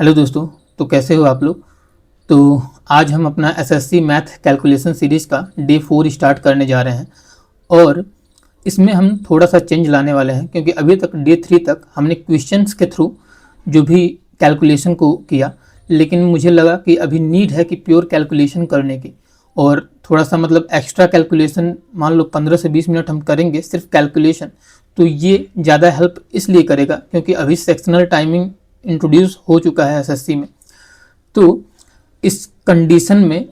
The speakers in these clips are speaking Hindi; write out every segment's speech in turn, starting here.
हेलो दोस्तों, तो कैसे हो आप लोग। तो आज हम अपना एसएससी मैथ कैलकुलेशन सीरीज़ का डे 4 स्टार्ट करने जा रहे हैं और इसमें हम थोड़ा सा चेंज लाने वाले हैं क्योंकि अभी तक डे 3 तक हमने क्वेश्चंस के थ्रू जो भी कैलकुलेशन को किया, लेकिन मुझे लगा कि अभी नीड है कि प्योर कैलकुलेशन करने की और थोड़ा सा मतलब एक्स्ट्रा कैलकुलेशन मान लो 15 से 20 मिनट हम करेंगे सिर्फ कैलकुलेशन। तो ये ज़्यादा हेल्प इसलिए करेगा क्योंकि अभी सेक्शनल टाइमिंग इंट्रोड्यूस हो चुका है एसएससी में। तो इस कंडीशन में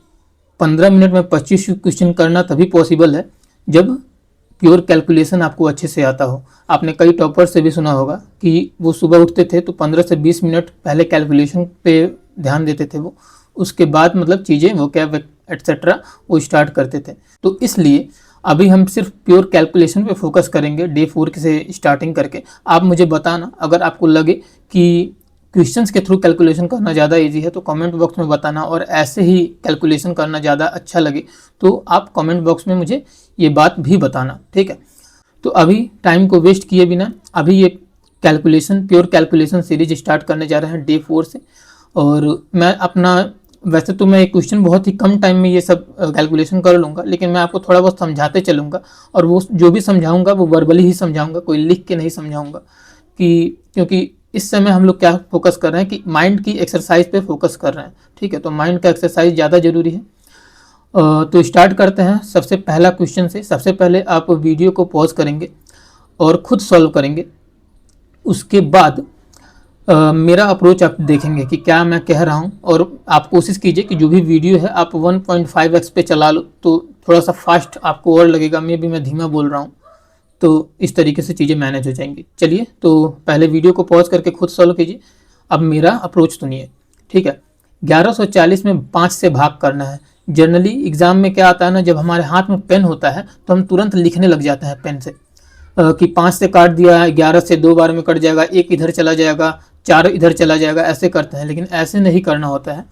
15 मिनट में 25 क्वेश्चन करना तभी पॉसिबल है जब प्योर कैलकुलेशन आपको अच्छे से आता हो। आपने कई टॉपर से भी सुना होगा कि वो सुबह उठते थे तो 15 से 20 मिनट पहले कैलकुलेशन पे ध्यान देते थे, वो उसके बाद मतलब चीज़ें वो क्या एट्सेट्रा वो स्टार्ट करते थे। तो इसलिए अभी हम सिर्फ प्योर कैलकुलेशन पे फोकस करेंगे डे 4 से स्टार्टिंग करके। आप मुझे बताना अगर आपको लगे कि क्वेश्चंस के थ्रू कैलकुलेशन करना ज़्यादा इजी है तो कमेंट बॉक्स में बताना, और ऐसे ही कैलकुलेशन करना ज़्यादा अच्छा लगे तो आप कमेंट बॉक्स में मुझे ये बात भी बताना, ठीक है। तो अभी टाइम को वेस्ट किए बिना अभी ये calculation pure calculation series start करने जा रहे हैं डे 4 से। और मैं अपना वैसे तो मैं एक क्वेश्चन बहुत ही कम टाइम में ये सब कैलकुलेशन कर लूँगा, लेकिन मैं आपको थोड़ा बहुत समझाते चलूँगा और वो जो भी समझाऊँगा वो वर्बली ही समझाऊँगा, कोई लिख के नहीं समझाऊँगा। क्योंकि इस समय हम लोग क्या फोकस कर रहे हैं कि माइंड की एक्सरसाइज पे फोकस कर रहे हैं, ठीक है। तो माइंड का एक्सरसाइज ज़्यादा ज़रूरी है। तो स्टार्ट करते हैं सबसे पहला क्वेश्चन से। सबसे पहले आप वीडियो को पॉज करेंगे और ख़ुद सॉल्व करेंगे। उसके बाद मेरा अप्रोच आप देखेंगे कि क्या मैं कह रहा हूँ, और आप कोशिश कीजिए कि जो भी वीडियो है आप 1.5x पे चला लो तो थोड़ा सा फास्ट आपको और लगेगा। मैं धीमा बोल रहा हूँ तो इस तरीके से चीज़ें मैनेज हो जाएंगी। चलिए, तो पहले वीडियो को पॉज करके खुद सॉल्व कीजिए। अब मेरा अप्रोच सुनिए, ठीक है। 1140 में 5 से भाग करना है। जनरली एग्जाम में क्या आता है ना, जब हमारे हाथ में पेन होता है तो हम तुरंत लिखने लग जाते हैं पेन से कि 5 से काट दिया, 11 से 2 बार में कट जाएगा, 1 इधर चला जाएगा, 4 इधर चला जाएगा, ऐसे करते हैं। लेकिन ऐसे नहीं करना होता है,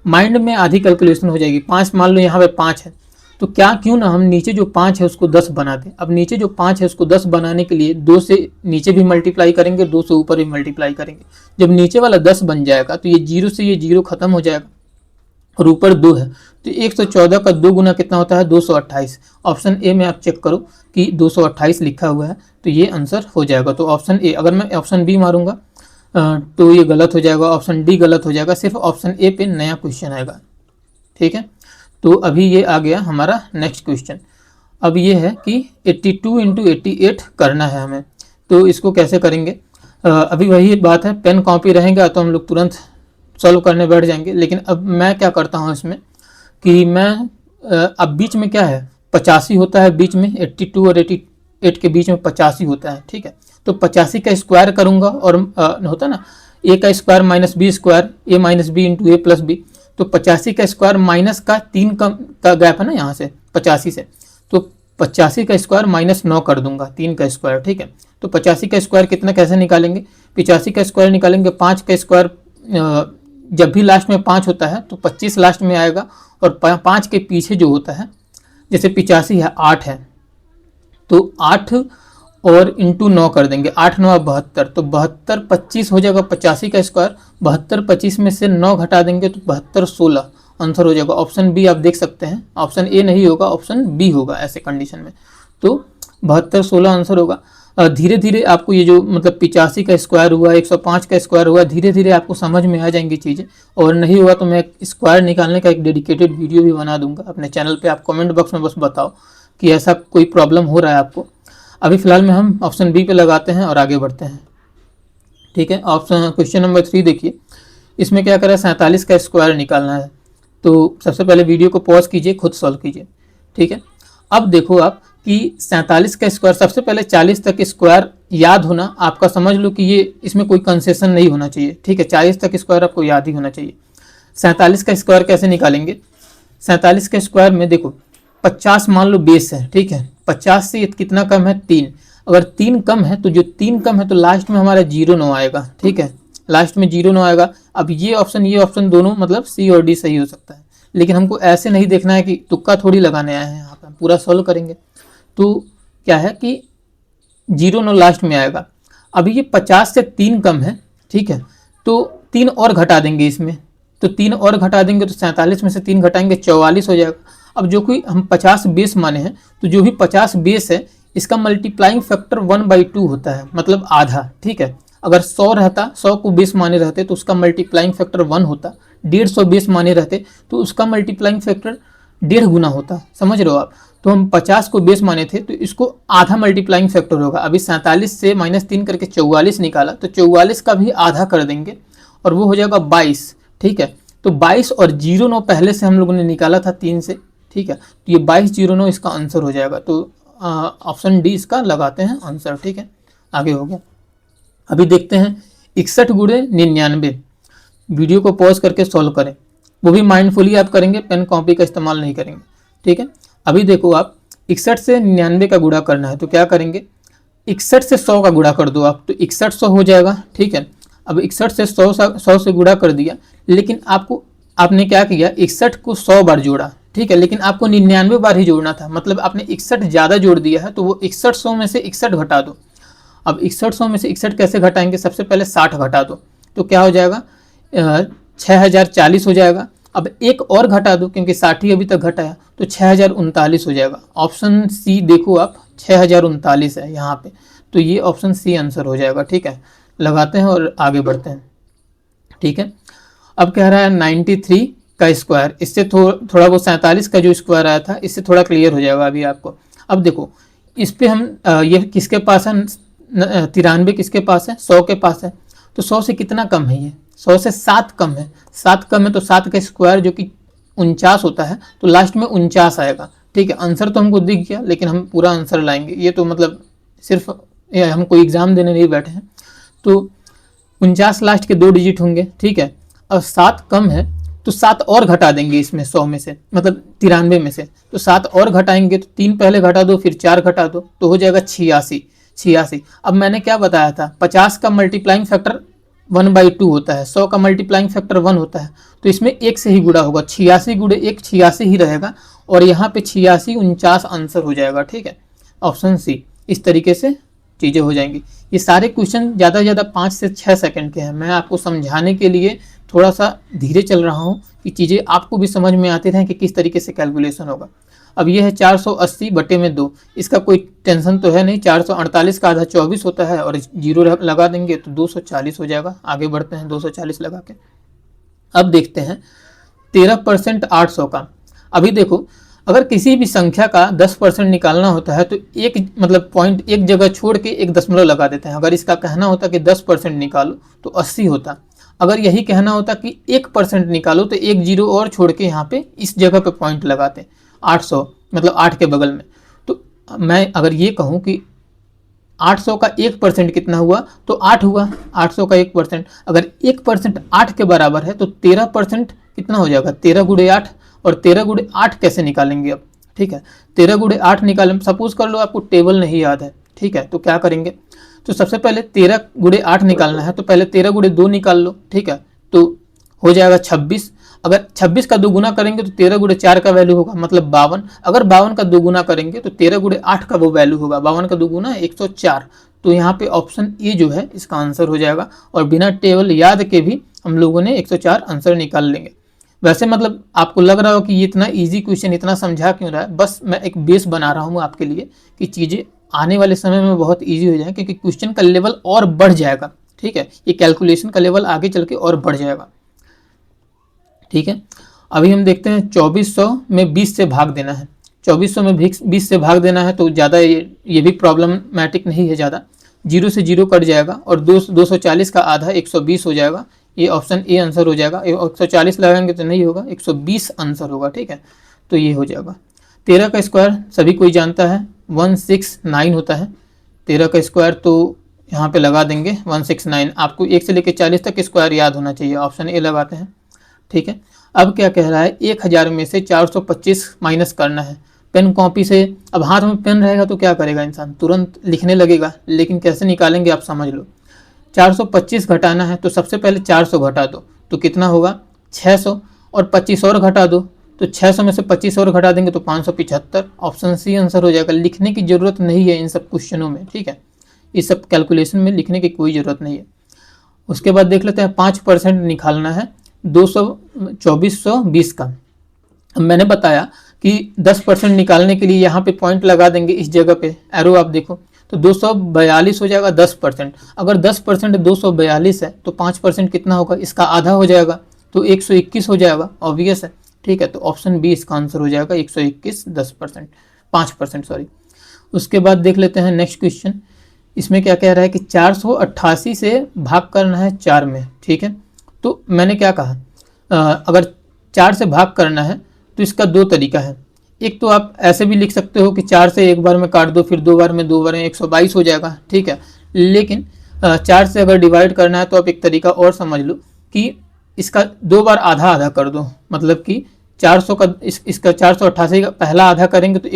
माइंड में आधी कैलकुलेशन हो जाएगी। 5 मान लो यहाँ पे 5 है तो क्या क्यों ना हम नीचे जो 5 है उसको 10 बना दें। अब नीचे जो 5 है उसको 10 बनाने के लिए 2 से नीचे भी मल्टीप्लाई करेंगे, 2 से ऊपर भी मल्टीप्लाई करेंगे। जब नीचे वाला 10 बन जाएगा तो ये 0 से ये 0 खत्म हो जाएगा और ऊपर 2 है तो 114 का 2 गुना कितना होता है, 228। ऑप्शन ए में आप चेक करो कि 228 लिखा हुआ है तो ये आंसर हो जाएगा। तो ऑप्शन ए। अगर मैं ऑप्शन बी मारूंगा तो ये गलत हो जाएगा, ऑप्शन डी गलत हो जाएगा, सिर्फ ऑप्शन ए पे नया क्वेश्चन आएगा, ठीक है। तो अभी ये आ गया हमारा नेक्स्ट क्वेश्चन। अब ये है कि 82 इंटू 88 करना है हमें। तो इसको कैसे करेंगे, अभी वही बात है, पेन कॉपी रहेगा तो हम लोग तुरंत सॉल्व करने बैठ जाएंगे। लेकिन अब मैं क्या करता हूँ इसमें कि मैं अब बीच में क्या है, 85 होता है बीच में, 82 और 88 के बीच में 85 होता है, ठीक है। तो 85 का स्क्वायर करूँगा और होता है ना ए का स्क्वायर माइनस बी स्क्वायर, ए माइनस बी इंटू ए प्लस बी। तो 85 का स्क्वायर माइनस का 3 का गैप है ना यहाँ से 85 से, तो 85 का स्क्वायर माइनस 9 कर दूंगा, 3 का स्क्वायर, ठीक है। तो 85 का स्क्वायर कितना कैसे निकालेंगे, 85 का स्क्वायर निकालेंगे, 5 का स्क्वायर जब भी लास्ट में 5 होता है तो 25 लास्ट में आएगा, और 5 के पीछे जो होता है, जैसे 85 है 8 है तो 8 और इंटू 9 कर देंगे, 8 9 72, तो 72 25 हो जाएगा 85 का स्क्वायर। 72 25 में से 9 घटा देंगे तो 72 16 आंसर हो जाएगा। ऑप्शन बी आप देख सकते हैं, ऑप्शन ए नहीं होगा, ऑप्शन बी होगा ऐसे कंडीशन में। तो 72 16 आंसर होगा। धीरे धीरे आपको ये जो मतलब 85 का स्क्वायर हुआ, 105 का स्क्वायर हुआ, धीरे धीरे आपको समझ में आ जाएंगी चीज़ें। और नहीं हुआ तो मैं स्क्वायर निकालने का एक डेडिकेटेड वीडियो भी बना दूंगा अपने चैनल पे। आप कमेंट बॉक्स में बस बताओ कि ऐसा कोई प्रॉब्लम हो रहा है आपको। अभी फिलहाल में हम ऑप्शन बी पे लगाते हैं और आगे बढ़ते हैं, ठीक है। ऑप्शन क्वेश्चन नंबर 3 देखिए, इसमें क्या करें, 47 का स्क्वायर निकालना है। तो सबसे पहले वीडियो को पॉज कीजिए, खुद सॉल्व कीजिए, ठीक है। अब देखो आप कि 47 का स्क्वायर, सबसे पहले 40 तक स्क्वायर याद होना आपका, समझ लो कि ये इसमें कोई कंसेशन नहीं होना चाहिए, ठीक है। 40 तक स्क्वायर आपको याद ही होना चाहिए। 47 का स्क्वायर कैसे निकालेंगे, 47 के स्क्वायर में देखो 50 मान लो बेस है, ठीक है। 50 से कितना कम है, 3। अगर 3 कम है तो जो 3 कम है तो लास्ट में हमारा 0 9 आएगा, ठीक है। लास्ट में 0 9 आएगा। अब ये ऑप्शन दोनों मतलब सी और डी सही हो सकता है, लेकिन हमको ऐसे नहीं देखना है कि तुक्का थोड़ी लगाने आए हैं, यहाँ पर पूरा सॉल्व करेंगे। तो क्या है कि 0 9 लास्ट में आएगा। अभी ये 50 से 3 कम है, ठीक है। तो 3 और घटा देंगे इसमें, तो 3 और घटा देंगे तो 47 में से 3 घटाएंगे 44 हो जाएगा। अब जो कोई हम 50 बेस माने हैं, तो जो भी 50 बेस है इसका मल्टीप्लाइंग फैक्टर 1/2 होता है, मतलब आधा। ठीक है, अगर 100 रहता, 100 को बेस माने रहते तो उसका मल्टीप्लाइंग फैक्टर 1 होता। 150 बेस माने रहते तो उसका मल्टीप्लाइंग फैक्टर 1.5 गुना होता। समझ रहे हो आप? तो हम 50 को बेस माने थे तो इसको आधा मल्टीप्लाइंग फैक्टर होगा। अभी 47 से -3 करके 44 निकाला, तो 44 का भी आधा कर देंगे और वो हो जाएगा 22। ठीक है, तो 22 और 09 पहले से हम लोगों ने निकाला था 3 से। ठीक है, तो ये 2209 इसका आंसर हो जाएगा। तो ऑप्शन डी इसका लगाते हैं आंसर। ठीक है, आगे हो गया। अभी देखते हैं 61 गुणे 99। वीडियो को पॉज करके सॉल्व करें, वो भी माइंडफुली आप करेंगे, पेन कॉपी का इस्तेमाल नहीं करेंगे। ठीक है, अभी देखो आप 61 से 99 का गुणा करना है तो क्या करेंगे, 61 से 100 का गुणा कर दो आप, तो 61 100 हो जाएगा। ठीक है, अब 61 से 100 से गुणा कर दिया, लेकिन आपने क्या किया, 61 को 100 बार जोड़ा। ठीक है, लेकिन आपको 99 बार ही जोड़ना था, मतलब आपने 61 ज़्यादा जोड़ दिया है, तो वो 61 100 में से 61 घटा दो। अब 61 100 में से 61 कैसे घटाएंगे, सबसे पहले 60 घटा दो, तो क्या हो जाएगा 6040 हो जाएगा। अब एक और घटा दो क्योंकि 60 ही अभी तक घटाया, तो 6039 हो जाएगा। ऑप्शन सी देखो आप, 6039 है यहाँ पे, तो ये ऑप्शन सी आंसर हो जाएगा। ठीक है, लगाते हैं और आगे बढ़ते हैं। ठीक है, अब कह रहा है 93 का स्क्वायर, इससे थोड़ा वो 47 का जो स्क्वायर आया था इससे थोड़ा क्लियर हो जाएगा अभी आपको। अब देखो इस पे हम ये किसके पास है, 93 किसके पास है, 100 के पास है, तो 100 से कितना कम है, ये 100 से 7 कम है। 7 कम है तो 7 का स्क्वायर जो कि 49 होता है, तो लास्ट में 49 आएगा। ठीक है, आंसर तो हमको दिख गया, लेकिन हम पूरा आंसर लाएंगे। ये तो मतलब सिर्फ हम कोई एग्जाम देने नहीं बैठे हैं। तो 49 लास्ट के 2 डिजिट होंगे। ठीक है, अब 7 कम है तो 7 और घटा देंगे इसमें 100 में से, मतलब 93 में से, तो 7 और घटाएंगे, तो 3 पहले घटा दो फिर 4 घटा दो, तो हो जाएगा 86। अब मैंने क्या बताया था, 50 का मल्टीप्लाइंग फैक्टर 1/2 होता है, 100 का मल्टीप्लाइंग फैक्टर 1 होता है, तो इसमें 1 से ही गुणा होगा। 86 गुणे 1 86 ही रहेगा, और यहाँ पे 86 49 आंसर हो जाएगा। ठीक है, ऑप्शन सी। इस तरीके से चीज़ें हो जाएंगी। ये सारे क्वेश्चन ज़्यादा से ज़्यादा 5 से 6 सेकंड के हैं। मैं आपको समझाने के लिए थोड़ा सा धीरे चल रहा हूँ कि चीज़ें आपको भी समझ में आती रहें कि किस तरीके से कैलकुलेशन होगा। अब ये है 480/2, इसका कोई टेंशन तो है नहीं। 448 का आधा 24 होता है, और 0 लगा देंगे तो 240 हो जाएगा। आगे बढ़ते हैं 240 लगा के। अब देखते हैं 13% 800 का। अभी देखो, अगर किसी भी संख्या का 10% निकालना होता है तो एक मतलब पॉइंट एक जगह छोड़ के एक दशमलव लगा देते हैं। अगर इसका कहना होता कि 10% निकालो तो 80 होता। अगर यही कहना होता कि 1% निकालो तो एक 0 और छोड़ के यहाँ पे इस जगह पे पॉइंट लगाते। 800 मतलब 8 के बगल में। तो मैं अगर ये कहूँ कि 800 का 1% कितना हुआ, तो 8 हुआ। 800 का 1%, अगर 1% 8 के बराबर है तो 13% कितना हो जाएगा, 13 गुणे 8। और 13 गुणे 8 कैसे निकालेंगे अब? ठीक है, 13 गुणे 8 निकालें, सपोज कर लो आपको टेबल नहीं याद है। ठीक है, तो क्या करेंगे, तो सबसे पहले 13 गुणे 8 निकालना है, तो पहले 13 गुणे 2 निकाल लो। ठीक है, तो हो जाएगा 26। अगर 26 का 2 गुना करेंगे तो 13 गुणे 4 का वैल्यू होगा, मतलब 52। अगर 52 का 2 गुना करेंगे तो 13 गुणे 8 का वो वैल्यू होगा। 52 का 2 गुना 104। तो यहाँ पे ऑप्शन ए जो है इसका आंसर हो जाएगा, और बिना टेबल याद के भी हम लोगों ने 104 आंसर निकाल लेंगे। वैसे मतलब आपको लग रहा हो कि ये इतना इजी क्वेश्चन इतना समझा क्यों रहा है, बस मैं एक बेस बना रहा हूँ आपके लिए कि चीज़ें आने वाले समय में बहुत इजी हो जाए, क्योंकि क्वेश्चन का लेवल और बढ़ जाएगा। ठीक है, ये कैलकुलेशन का लेवल आगे चल के और बढ़ जाएगा। ठीक है, अभी हम देखते हैं 2400 में 20 से भाग देना है। 2400 में 20 से भाग देना है तो ज़्यादा ये भी प्रॉब्लमैटिक नहीं है ज़्यादा। 0 से 0 कट जाएगा, और 240 का आधा 120 हो जाएगा। ये ऑप्शन ए आंसर हो जाएगा। 140 लगाएंगे तो नहीं होगा, 120 आंसर होगा। ठीक है, तो ये हो जाएगा। 13 का स्क्वायर सभी कोई जानता है 169 होता है। 13 का स्क्वायर तो यहाँ पे लगा देंगे 169। आपको 1 से लेकर 40 तक स्क्वायर याद होना चाहिए, ऑप्शन ए लगाते हैं। ठीक है, अब क्या कह रहा है, 1000 में से 425 माइनस करना है। पेन कॉपी से, अब हाथ में पेन रहेगा तो क्या करेगा इंसान, तुरंत लिखने लगेगा, लेकिन कैसे निकालेंगे आप समझ लो। 425 घटाना है तो सबसे पहले 400 घटा दो, तो कितना होगा 600, और 25 और घटा दो, तो 600 में से 25 और घटा देंगे तो 575। ऑप्शन सी आंसर हो जाएगा। लिखने की ज़रूरत नहीं है इन सब क्वेश्चनों में। ठीक है, इस सब कैलकुलेशन में लिखने की कोई ज़रूरत नहीं है। उसके बाद देख लेते हैं 5% निकालना है 2420 का। मैंने बताया कि 10% निकालने के लिए यहाँ पे पॉइंट लगा देंगे, इस जगह पे एरो आप देखो तो 242 हो जाएगा 10%। अगर 10% 242 है तो 5% कितना होगा, इसका आधा हो जाएगा तो 121 हो जाएगा, ऑब्वियस है। ठीक है, तो ऑप्शन बी इसका आंसर हो जाएगा 121 10%, 5% सॉरी। उसके बाद देख लेते हैं नेक्स्ट क्वेश्चन। इसमें क्या कह रहा है कि 488 से भाग करना है 4 में। ठीक है, तो मैंने क्या कहा, अगर 4 से भाग करना है तो इसका दो तरीका है। एक तो आप ऐसे भी लिख सकते हो कि 4 से एक बार में काट दो, फिर दो बार में 122 हो जाएगा। ठीक है, लेकिन 4 से अगर डिवाइड करना है तो आप एक तरीका और समझ लो कि इसका दो बार आधा आधा कर दो, मतलब कि 400 का इसका 488 का पहला आधा करेंगे तो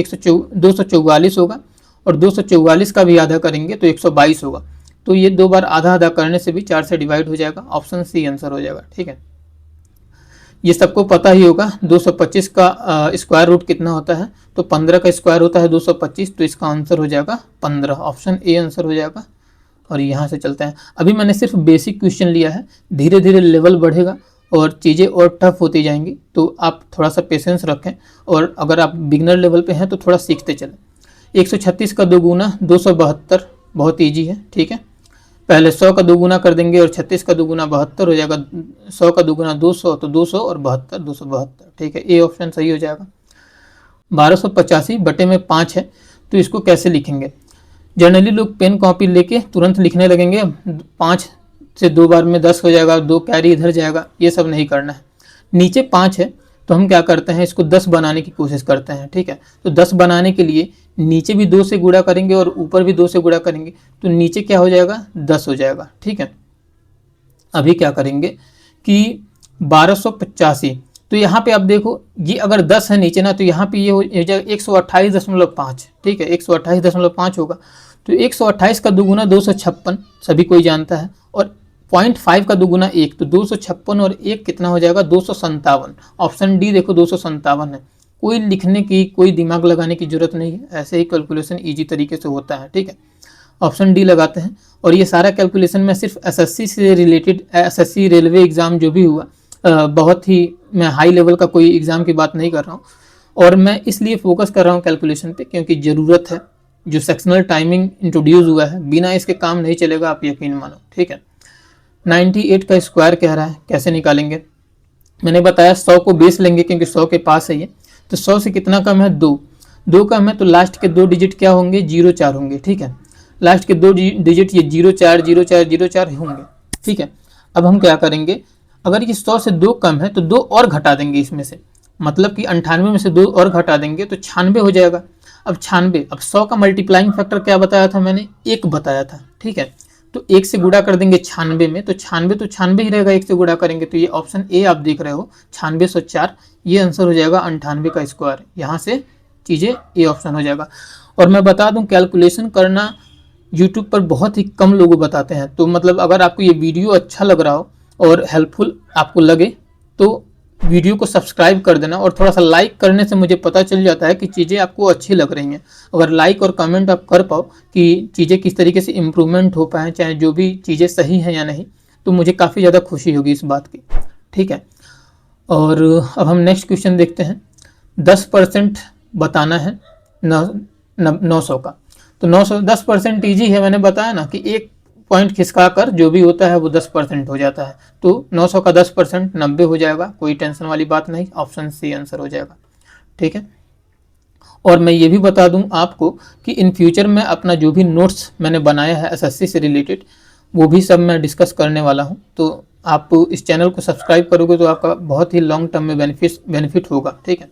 244 होगा, और 244 का भी आधा करेंगे तो 122 होगा। तो ये दो बार आधा आधा करने से भी 4 से डिवाइड हो जाएगा, ऑप्शन सी आंसर हो जाएगा। ठीक है, ये सबको पता ही होगा। 225 का स्क्वायर रूट कितना होता है, तो 15 का स्क्वायर होता है 225, तो इसका आंसर हो जाएगा 15, ऑप्शन ए आंसर हो जाएगा। और यहाँ से चलते हैं, अभी मैंने सिर्फ बेसिक क्वेश्चन लिया है, धीरे धीरे लेवल बढ़ेगा और चीज़ें और टफ होती जाएंगी, तो आप थोड़ा सा पेशेंस रखें, और अगर आप बिगनर लेवल पे हैं तो थोड़ा सीखते चलें। 136 का 2 गुना 272, बहुत ईजी है। ठीक है, पहले 100 का 2 गुना कर देंगे और 36 का 2 गुना 72 हो जाएगा। 100 का 2 गुना 200, तो 200 और 72 272। ठीक है, ए ऑप्शन सही हो जाएगा। 1285 बटे में 5 है, तो इसको कैसे लिखेंगे। जनरली लोग पेन कॉपी लेके तुरंत लिखने लगेंगे, 5 से 2 बार में 10 हो जाएगा, 2 कैरी इधर जाएगा, ये सब नहीं करना है। नीचे 5 है तो हम क्या करते हैं, इसको 10 बनाने की कोशिश करते हैं। ठीक है, तो 10 बनाने के लिए नीचे भी 2 से गुणा करेंगे और ऊपर भी 2 से गुणा करेंगे, तो नीचे क्या हो जाएगा 10 हो जाएगा। ठीक है, अभी क्या करेंगे कि 1285, तो यहाँ पे आप देखो ये अगर 10 है नीचे ना, तो यहाँ पे ये हो जाएगा 128.5। ठीक है, 128.5 होगा, तो 128 का 2 गुना 256 सभी कोई जानता है, और 0.5 का 2 गुना 1, तो 256 और 1 कितना हो जाएगा 257। ऑप्शन डी देखो 257 है। कोई लिखने की, कोई दिमाग लगाने की जरूरत नहीं है, ऐसे ही कैलकुलेशन इजी तरीके से होता है। ठीक है, ऑप्शन डी लगाते हैं। और ये सारा कैलकुलेशन मैं सिर्फ एसएससी से रिलेटेड, एसएससी रेलवे एग्ज़ाम जो भी हुआ, बहुत ही मैं हाई लेवल का कोई एग्ज़ाम की बात नहीं कर रहा हूँ, और मैं इसलिए फोकस कर रहा हूँ कैलकुलेशन पे क्योंकि ज़रूरत है। जो सेक्शनल टाइमिंग इंट्रोड्यूस हुआ है, बिना इसके काम नहीं चलेगा, आप यकीन मानो। ठीक है, 98 का स्क्वायर कह रहा है, कैसे निकालेंगे। मैंने बताया 100 को बेस लेंगे क्योंकि 100 के पास है ये, तो 100 से कितना कम है 2 कम है, तो लास्ट के 2 डिजिट क्या होंगे 04 होंगे। ठीक है, लास्ट के 2 डिजिट ये 04 04 04 होंगे। ठीक है, अब हम क्या करेंगे, अगर ये 100 से 2 कम है तो 2 और घटा देंगे इसमें से, मतलब कि 98 में से 2 और घटा देंगे तो 96 हो जाएगा। अब 96, अब 100 का मल्टीप्लाइंग फैक्टर क्या बताया था मैंने, 1 बताया था। ठीक है, तो 1 से गुणा कर देंगे 96 में, तो 96 ही रहेगा, 1 से गुणा करेंगे, तो ये ऑप्शन ए आप देख रहे हो 9604, ये आंसर हो जाएगा 98 का स्क्वायर। यहाँ से चीज़ें ए ऑप्शन हो जाएगा। और मैं बता दूं कैलकुलेशन करना यूट्यूब पर बहुत ही कम लोग बताते हैं, तो मतलब अगर आपको ये वीडियो अच्छा लग रहा हो और हेल्पफुल आपको लगे तो वीडियो को सब्सक्राइब कर देना, और थोड़ा सा लाइक करने से मुझे पता चल जाता है कि चीज़ें आपको अच्छी लग रही हैं। अगर लाइक और कमेंट आप कर पाओ कि चीज़ें किस तरीके से इम्प्रूवमेंट हो पाएँ, चाहे जो भी चीज़ें सही हैं या नहीं, तो मुझे काफ़ी ज़्यादा खुशी होगी इस बात की। ठीक है, और अब हम नेक्स्ट क्वेश्चन देखते हैं। 10% बताना है 900 का, तो 900 10% ईजी है, मैंने बताया ना कि एक पॉइंट खिसका कर जो भी होता है वो 10% हो जाता है, तो 900 का 10% 90 हो जाएगा, कोई टेंशन वाली बात नहीं, ऑप्शन सी आंसर हो जाएगा। ठीक है, और मैं ये भी बता दूं आपको कि इन फ्यूचर में अपना जो भी नोट्स मैंने बनाया है एसएससी से रिलेटेड, वो भी सब मैं डिस्कस करने वाला हूं, तो आप इस चैनल को सब्सक्राइब करोगे तो आपका बहुत ही लॉन्ग टर्म में बेनिफिट होगा। ठीक है,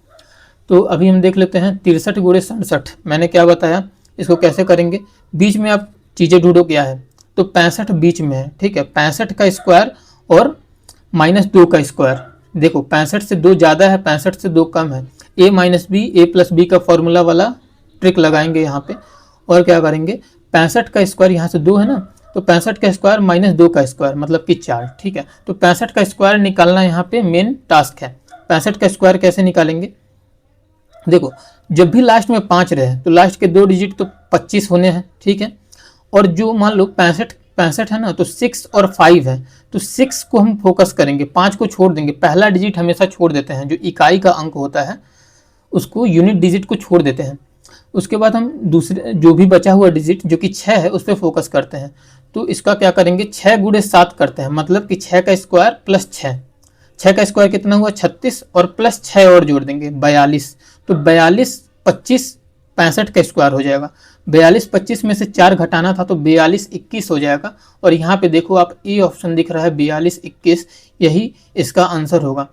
तो अभी हम देख लेते हैं 63 गुणे 67, मैंने क्या बताया, इसको कैसे करेंगे। बीच में आप चीज़ें ढूंढो क्या है, तो 65 बीच में है। ठीक है, 65 का स्क्वायर और -2 का स्क्वायर, देखो 65 से 2 ज़्यादा है, 65 से 2 कम है, a minus b a plus b का फॉर्मूला वाला ट्रिक लगाएंगे यहाँ पे, और क्या करेंगे 65 का स्क्वायर यहाँ से 2 है ना, तो 65 का स्क्वायर -2 का स्क्वायर मतलब कि 4। ठीक है, तो 65 का स्क्वायर निकालना यहाँ पे मेन टास्क है। 65 का स्क्वायर कैसे निकालेंगे, देखो जब भी लास्ट में 5 रहे तो लास्ट के 2 डिजिट तो 25 होने हैं। ठीक है, और जो मान लो 65 65 है ना, तो 6 और 5 है, तो 6 को हम फोकस करेंगे, 5 को छोड़ देंगे। पहला डिजिट हमेशा छोड़ देते हैं, जो इकाई का अंक होता है उसको, यूनिट डिजिट को छोड़ देते हैं। उसके बाद हम दूसरे जो भी बचा हुआ डिजिट जो कि 6 है उस पर फोकस करते हैं। तो इसका क्या करेंगे, 6 गुणे 7 करते हैं, मतलब कि 6 का स्क्वायर प्लस 6, 6 का स्क्वायर कितना हुआ 36, और प्लस 6 और जोड़ देंगे 42। तो 42 25 65 का स्क्वायर हो जाएगा। 42 25 में से 4 घटाना था तो 42 21 हो जाएगा। और यहाँ पे देखो आप ए ऑप्शन दिख रहा है 42 21, यही इसका आंसर होगा।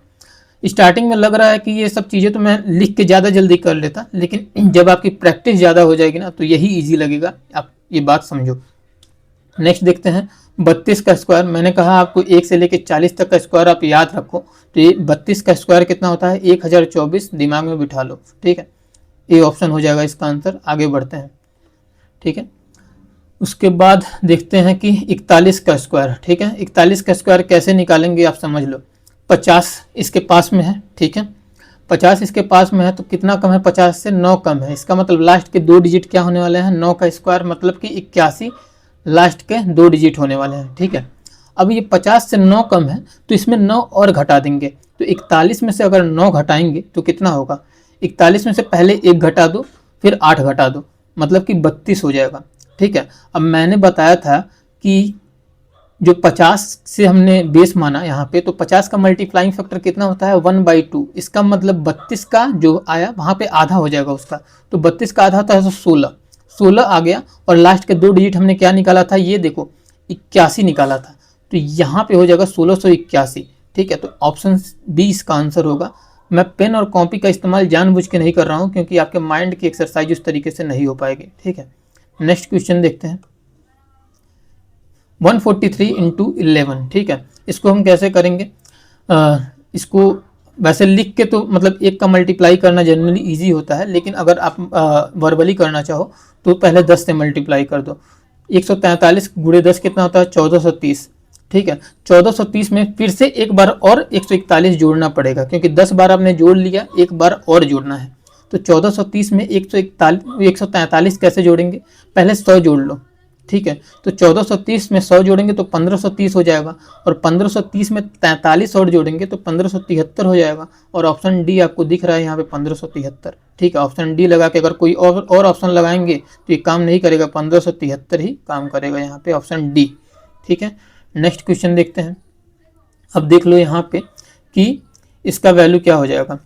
स्टार्टिंग में लग रहा है कि ये सब चीज़ें तो मैं लिख के ज़्यादा जल्दी कर लेता, लेकिन जब आपकी प्रैक्टिस ज़्यादा हो जाएगी ना तो यही ईजी लगेगा, आप ये बात समझो। नेक्स्ट देखते हैं 32 का स्क्वायर। मैंने कहा आपको 1 से लेकर 40 तक का स्क्वायर आप याद रखो, तो ये 32 का स्क्वायर कितना होता है 1024, दिमाग में बिठा लो, ठीक है। ए ऑप्शन हो जाएगा इसका आंसर। आगे बढ़ते हैं, ठीक है। उसके बाद देखते हैं कि 41 का स्क्वायर, ठीक है। 41 का स्क्वायर कैसे निकालेंगे आप समझ लो। 50 इसके पास में है, ठीक है, 50 इसके पास में है, तो कितना कम है 50 से 9 कम है। इसका मतलब लास्ट के 2 डिजिट क्या होने वाले हैं 9 का स्क्वायर, मतलब कि 81 लास्ट के 2 डिजिट होने वाले हैं, ठीक है। अब ये 50 से 9 कम है तो इसमें 9 और घटा देंगे, तो 41 में से अगर 9 घटाएंगे तो कितना होगा, 41 में से पहले 1 घटा दो फिर 8 घटा दो, मतलब कि 32 हो जाएगा, ठीक है। अब मैंने बताया था कि जो 50 से हमने बेस माना यहाँ पे, तो 50 का मल्टीप्लाइंग फैक्टर कितना होता है 1/2। इसका मतलब 32 का जो आया वहाँ पे आधा हो जाएगा उसका, तो 32 का आधा होता है तो 16 आ गया। और लास्ट के 2 डिजिट हमने क्या निकाला था, ये देखो 81 निकाला था, तो यहाँ पे हो जाएगा 1681, ठीक है। तो ऑप्शन बी इसका आंसर होगा। मैं पेन और कॉपी का इस्तेमाल जानबूझ के नहीं कर रहा हूँ क्योंकि आपके माइंड की एक्सरसाइज उस तरीके से नहीं हो पाएगी, ठीक है। नेक्स्ट क्वेश्चन देखते हैं 143 इंटू 11, ठीक है। इसको हम कैसे करेंगे, इसको वैसे लिख के तो मतलब 1 का मल्टीप्लाई करना जनरली इजी होता है, लेकिन अगर आप वर्बली करना चाहो तो पहले 10 से मल्टीप्लाई कर दो। 143 गुणे 10 कितना होता है 1430, ठीक है। 1430 में फिर से एक बार और 141 जोड़ना पड़ेगा, क्योंकि 10 बार आपने जोड़ लिया, एक बार और जोड़ना है। तो 1430 में 143 कैसे जोड़ेंगे, पहले 100 जोड़ लो, ठीक है। तो 1430 में 100 जोड़ेंगे तो 1530 हो जाएगा, और 1530 में 43 और जोड़ेंगे तो 1573 हो जाएगा। और ऑप्शन डी आपको दिख रहा है यहाँ पे 1573, ठीक है। ऑप्शन डी लगा के अगर कोई और ऑप्शन लगाएंगे तो ये काम नहीं करेगा, 1573 ही काम करेगा यहाँ पे, ऑप्शन डी, ठीक है। नेक्स्ट क्वेश्चन देखते हैं। अब देख लो यहाँ पे कि इसका वैल्यू क्या हो जाएगा।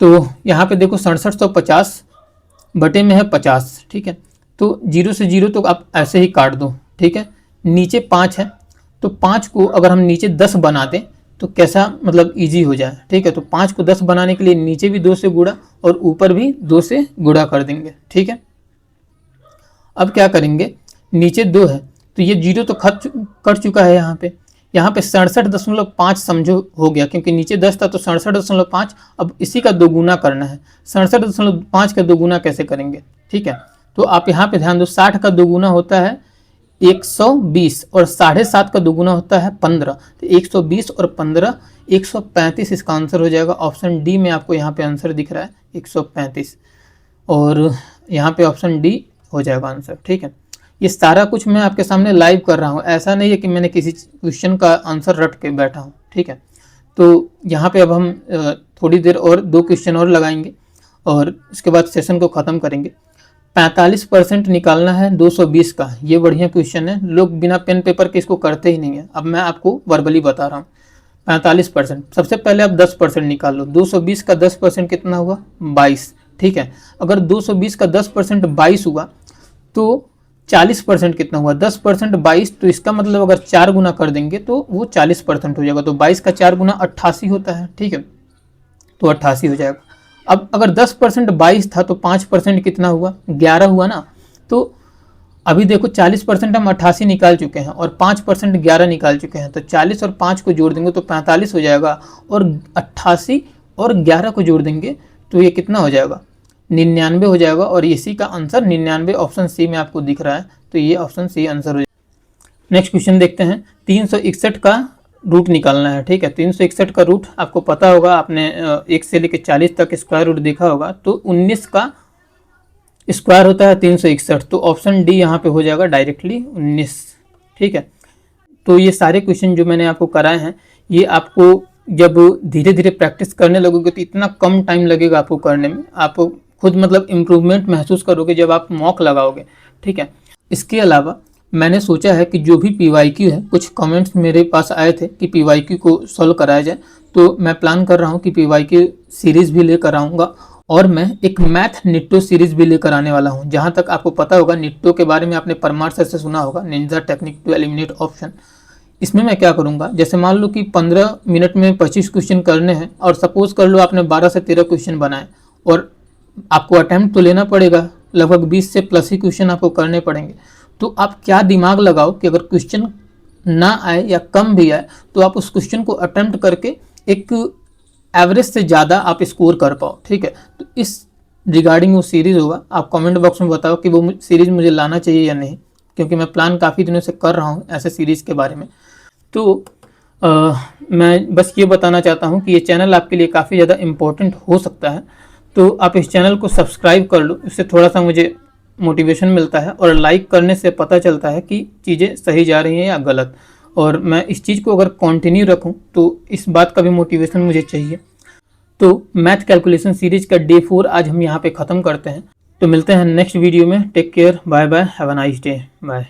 तो यहाँ पे देखो 6750 बटे में है 50, ठीक है। तो 0 से 0 तो आप ऐसे ही काट दो, ठीक है। नीचे 5 है, तो 5 को अगर हम नीचे 10 बना दें तो कैसा मतलब इजी हो जाए, ठीक है। तो 5 को 10 बनाने के लिए नीचे भी 2 से गुणा और ऊपर भी 2 से गुणा कर देंगे, ठीक है। अब क्या करेंगे, नीचे 2 है तो ये 0 तो कट चुका है यहाँ पे 67.5 समझो हो गया, क्योंकि नीचे 10 था तो 67.5। अब इसी का दोगुना करना है, 67.5 का दोगुना कैसे करेंगे, ठीक है। तो आप यहाँ पे ध्यान दो, 60 का दोगुना होता है 120 और 7.5 का दोगुना होता है 15, तो 120 और 15 135 इसका आंसर हो जाएगा। ऑप्शन डी में आपको यहाँ पे आंसर दिख रहा है 135, और यहाँ पे ऑप्शन डी हो जाएगा आंसर, ठीक है। ये सारा कुछ मैं आपके सामने लाइव कर रहा हूँ, ऐसा नहीं है कि मैंने किसी क्वेश्चन का आंसर रट के बैठा हूँ, ठीक है। तो यहाँ पे अब हम थोड़ी देर और 2 क्वेश्चन और लगाएंगे और इसके बाद सेशन को ख़त्म करेंगे। 45% निकालना है 220 का, ये बढ़िया क्वेश्चन है, लोग बिना पेन पेपर के इसको करते ही नहीं है। अब मैं आपको वर्बली बता रहा हूँ। 45%, सबसे पहले आप 10% निकाल लो। 220 का 10% कितना हुआ 22, ठीक है। अगर 220 का 10% 22 हुआ तो 40% कितना हुआ 10% 22, तो इसका मतलब अगर 4 गुना कर देंगे तो वो 40% हो जाएगा। तो 22 का 4 गुना 88 होता है, ठीक है, तो 88 हो जाएगा। अब अगर 10% 22 था तो 5% कितना हुआ 11 हुआ ना। तो अभी देखो 40% हम 88 निकाल चुके हैं और 5% 11 निकाल चुके हैं, तो 40 और 5 को जोड़ देंगे तो 45 हो जाएगा, और 88 और 11 को जोड़ देंगे तो ये कितना हो जाएगा 99 हो जाएगा। और इसी का आंसर 99 ऑप्शन सी में आपको दिख रहा है, तो ये ऑप्शन सी आंसर हो जाएगा। नेक्स्ट क्वेश्चन देखते हैं। 361 का रूट निकालना है, ठीक है। 361 का रूट आपको पता होगा, आपने 1 से लेकर 40 तक स्क्वायर रूट देखा होगा, तो 19 का स्क्वायर होता है 361, तो ऑप्शन डी यहाँ पे हो जाएगा डायरेक्टली 19, ठीक है। तो ये सारे क्वेश्चन जो मैंने आपको कराए हैं, ये आपको जब धीरे धीरे प्रैक्टिस करने लगोगे तो इतना कम टाइम लगेगा आपको करने में, आप खुद मतलब इम्प्रूवमेंट महसूस करोगे जब आप मॉक लगाओगे, ठीक है। इसके अलावा मैंने सोचा है कि जो भी PYQ है, कुछ कमेंट्स मेरे पास आए थे कि PYQ को सॉल्व कराया जाए, तो मैं प्लान कर रहा हूँ कि PYQ सीरीज़ भी लेकर आऊँगा और मैं एक मैथ निट्टो सीरीज़ भी लेकर आने वाला हूँ। जहाँ तक आपको पता होगा, निट्टो के बारे में आपने परमार सर से सुना होगा, ninja technique to eliminate option. इसमें मैं क्या करूँगा, जैसे मान लो कि 15 मिनट में 25 क्वेश्चन करने हैं और सपोज कर लो आपने 12 से 13 क्वेश्चन बनाए और आपको अटैम्प्ट तो लेना पड़ेगा, लगभग 20 से प्लस ही क्वेश्चन आपको करने पड़ेंगे। तो आप क्या दिमाग लगाओ कि अगर क्वेश्चन ना आए या कम भी आए तो आप उस क्वेश्चन को अटैम्प्ट करके एक एवरेज से ज़्यादा आप स्कोर कर पाओ, ठीक है। तो इस रिगार्डिंग वो सीरीज़ होगा, आप कमेंट बॉक्स में बताओ कि वो सीरीज़ मुझे लाना चाहिए या नहीं, क्योंकि मैं प्लान काफ़ी दिनों से कर रहा हूँ ऐसे सीरीज़ के बारे में। तो मैं बस ये बताना चाहता हूँ कि ये चैनल आपके लिए काफ़ी ज़्यादा इम्पोर्टेंट हो सकता है, तो आप इस चैनल को सब्सक्राइब कर लो, इससे थोड़ा सा मुझे मोटिवेशन मिलता है और लाइक करने से पता चलता है कि चीज़ें सही जा रही हैं या गलत, और मैं इस चीज़ को अगर कंटिन्यू रखूं तो इस बात का भी मोटिवेशन मुझे चाहिए। तो मैथ कैलकुलेशन सीरीज का डे 4 आज हम यहाँ पे ख़त्म करते हैं। तो मिलते हैं नेक्स्ट वीडियो में। Take care, bye bye, have a nice day, bye.